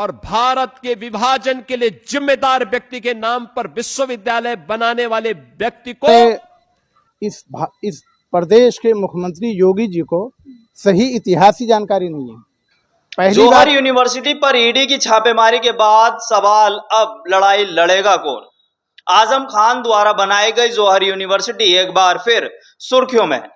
और भारत के विभाजन के लिए जिम्मेदार व्यक्ति के नाम पर विश्वविद्यालय बनाने वाले व्यक्ति को इस प्रदेश के मुख्यमंत्री योगी जी को सही इतिहासी जानकारी नहीं है। पहली जौहर यूनिवर्सिटी पर ईडी की छापेमारी के बाद सवाल अब लड़ाई लड़ेगा कौन। आजम खान द्वारा बनाई गई जौहर यूनिवर्सिटी एक बार फिर सुर्खियों में है।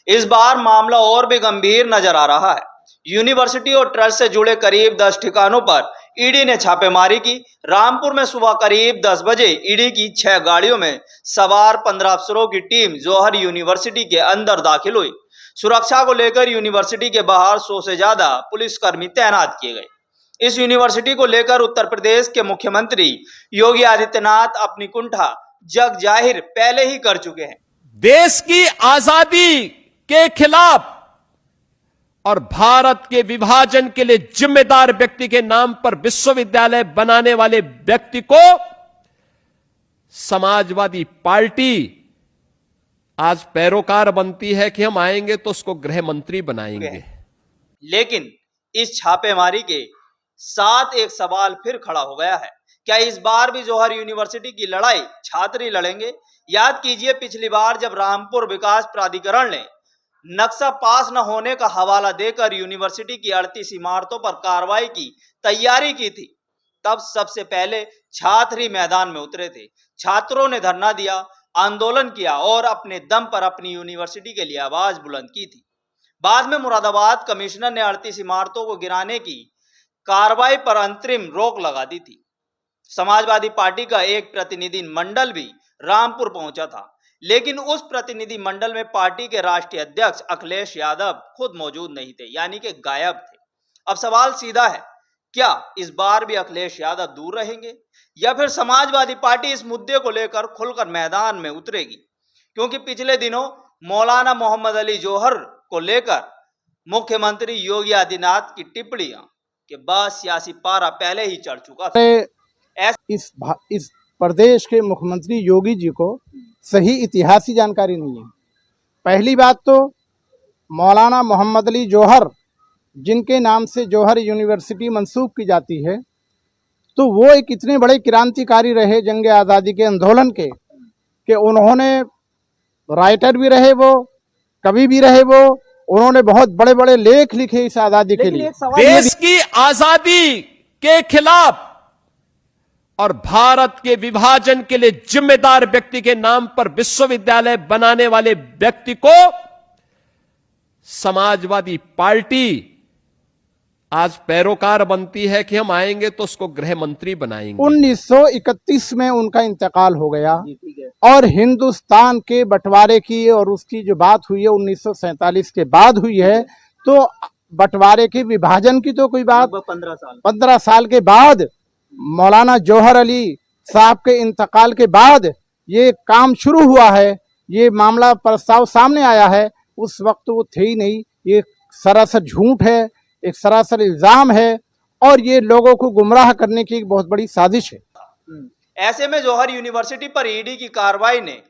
इस बार मामला और भी गंभीर नजर आ रहा है। यूनिवर्सिटी और ट्रस्ट से जुड़े करीब 10 ठिकानों पर ईडी ने छापेमारी की। रामपुर में सुबह करीब 10 बजे ईडी की 6 गाड़ियों में सवार 15 अफसरों की टीम जौहर यूनिवर्सिटी के अंदर दाखिल हुई। सुरक्षा को लेकर यूनिवर्सिटी के बाहर 100 से ज्यादा पुलिसकर्मी तैनात किए गए। इस यूनिवर्सिटी को लेकर उत्तर प्रदेश के मुख्यमंत्री योगी आदित्यनाथ अपनी कुंठा जग जाहिर पहले ही कर चुके हैं। देश की आजादी के खिलाफ और भारत के विभाजन के लिए जिम्मेदार व्यक्ति के नाम पर विश्वविद्यालय बनाने वाले व्यक्ति को समाजवादी पार्टी आज पैरोकार बनती है कि हम आएंगे तो उसको गृह मंत्री बनाएंगे। लेकिन इस छापेमारी के साथ एक सवाल फिर खड़ा हो गया है। क्या इस बार भी जौहर यूनिवर्सिटी की लड़ाई छात्र ही लड़ेंगे? याद कीजिए, पिछली बार जब रामपुर विकास प्राधिकरण ने नक्शा पास न होने का हवाला देकर यूनिवर्सिटी की 38 इमारतों पर कार्रवाई की तैयारी की थी, तब सबसे पहले छात्र ही मैदान में उतरे थे। छात्रों ने धरना दिया, आंदोलन किया और अपने दम पर अपनी यूनिवर्सिटी के लिए आवाज बुलंद की थी। बाद में मुरादाबाद कमिश्नर ने 38 इमारतों को गिराने की कार्रवाई पर अंतरिम रोक लगा दी थी। समाजवादी पार्टी का एक प्रतिनिधि मंडल भी रामपुर पहुंचा था, लेकिन उस प्रतिनिधि मंडल में पार्टी के राष्ट्रीय अध्यक्ष अखिलेश यादव खुद मौजूद नहीं थे, यानी कि गायब थे। अब सवाल सीधा है, क्या इस बार भी अखिलेश यादव दूर रहेंगे या फिर समाजवादी पार्टी इस मुद्दे को लेकर खुलकर मैदान में उतरेगी? क्योंकि पिछले दिनों मौलाना मोहम्मद अली जौहर को लेकर मुख्यमंत्री योगी आदित्यनाथ की टिप्पणियां के बाद सियासी पारा पहले ही चढ़ चुका था। इस प्रदेश के मुख्यमंत्री योगी जी को सही इतिहासी जानकारी नहीं है। पहली बात तो मौलाना मोहम्मद अली जौहर, जिनके नाम से जौहर यूनिवर्सिटी मंसूब की जाती है, तो वो एक इतने बड़े क्रांतिकारी रहे जंग आज़ादी के आंदोलन के कि उन्होंने राइटर भी रहे, वो कवि भी रहे, वो उन्होंने बहुत बड़े बड़े लेख लिखे इस आज़ादी के लिए। देश की आजादी के खिलाफ और भारत के विभाजन के लिए जिम्मेदार व्यक्ति के नाम पर विश्वविद्यालय बनाने वाले व्यक्ति को समाजवादी पार्टी आज पैरोकार बनती है कि हम आएंगे तो उसको गृह मंत्री बनाएंगे। 1931 में उनका इंतकाल हो गया और हिंदुस्तान के बंटवारे की और उसकी जो बात हुई है 1947 के बाद हुई है, तो बंटवारे की विभाजन की तो कोई बात 15 साल के बाद मौलाना जौहर अली साहब के इंतकाल के बाद ये काम शुरू हुआ है, ये मामला प्रस्ताव सामने आया है। उस वक्त वो थे ही नहीं। ये सरासर झूठ है, एक सरासर इल्जाम है और ये लोगों को गुमराह करने की एक बहुत बड़ी साजिश है। ऐसे में जौहर यूनिवर्सिटी पर ईडी की कार्रवाई ने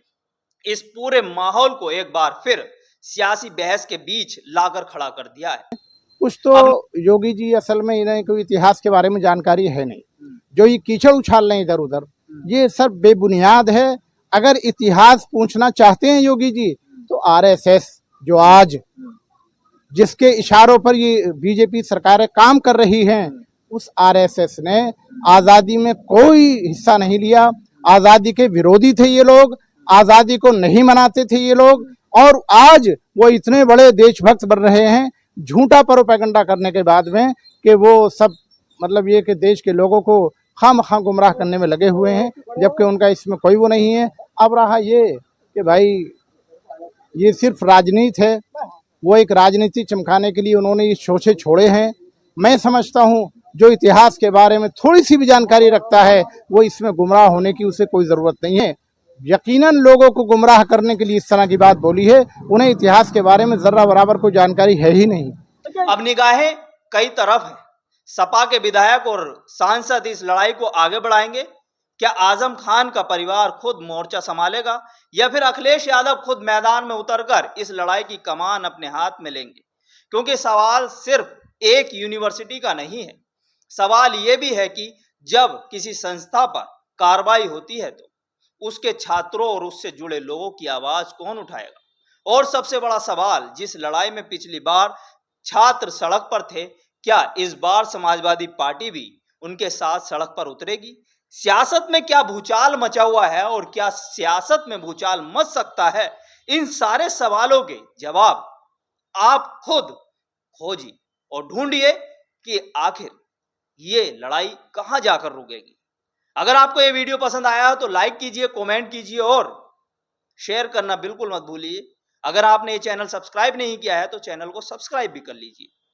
इस पूरे माहौल को एक बार फिर सियासी बहस के बीच लाकर खड़ा कर दिया है। कुछ तो योगी जी असल में इन्हें कोई इतिहास के बारे में जानकारी है नहीं, जो ये कीचड़ उछाल रहे हैं इधर उधर, ये सब बेबुनियाद है। अगर इतिहास पूछना चाहते हैं योगी जी तो आरएसएस जो आज जिसके इशारों पर ये बीजेपी सरकारें काम कर रही हैं, उस आरएसएस ने आज़ादी में कोई हिस्सा नहीं लिया। आज़ादी के विरोधी थे ये लोग, आज़ादी को नहीं मनाते थे ये लोग, और आज वो इतने बड़े देशभक्त बन रहे हैं झूठा प्रोपेगेंडा करने के बाद में कि वो सब मतलब ये कि देश के लोगों को खामखा गुमराह करने में लगे हुए हैं, जबकि उनका इसमें कोई वो नहीं है। अब रहा ये कि भाई ये सिर्फ राजनीति है, वो एक राजनीति चमकाने के लिए उन्होंने ये शोषे छोड़े हैं। मैं समझता हूँ जो इतिहास के बारे में थोड़ी सी भी जानकारी रखता है वो इसमें गुमराह होने की उसे कोई ज़रूरत नहीं है। यकीनन लोगों को गुमराह करने के लिए इस तरह की बात बोली है, उन्हें इतिहास के बारे में जर्रा बराबर कोई जानकारी है ही नहीं। अब निगाहें कई तरफ है। सपा के विधायक और सांसद इस लड़ाई को आगे बढ़ाएंगे। क्या आजम खान का परिवार खुद मोर्चा संभालेगा या फिर अखिलेश यादव खुद मैदान में उतरकर इस लड़ाई की कमान अपने हाथ में लेंगे? क्योंकि सवाल सिर्फ एक यूनिवर्सिटी का नहीं है, सवाल ये भी है कि जब किसी संस्था पर कार्रवाई होती है तो उसके छात्रों और उससे जुड़े लोगों की आवाज कौन उठाएगा? और सबसे बड़ा सवाल, जिस लड़ाई में पिछली बार छात्र सड़क पर थे, क्या इस बार समाजवादी पार्टी भी उनके साथ सड़क पर उतरेगी? सियासत में क्या भूचाल मचा हुआ है और क्या सियासत में भूचाल मच सकता है? इन सारे सवालों के जवाब आप खुद खोजिए और ढूंढिए कि आखिर ये लड़ाई कहां जाकर रुकेगी। अगर आपको ये वीडियो पसंद आया हो तो लाइक कीजिए, कमेंट कीजिए और शेयर करना बिल्कुल मत भूलिए। अगर आपने ये चैनल सब्सक्राइब नहीं किया है तो चैनल को सब्सक्राइब भी कर लीजिए।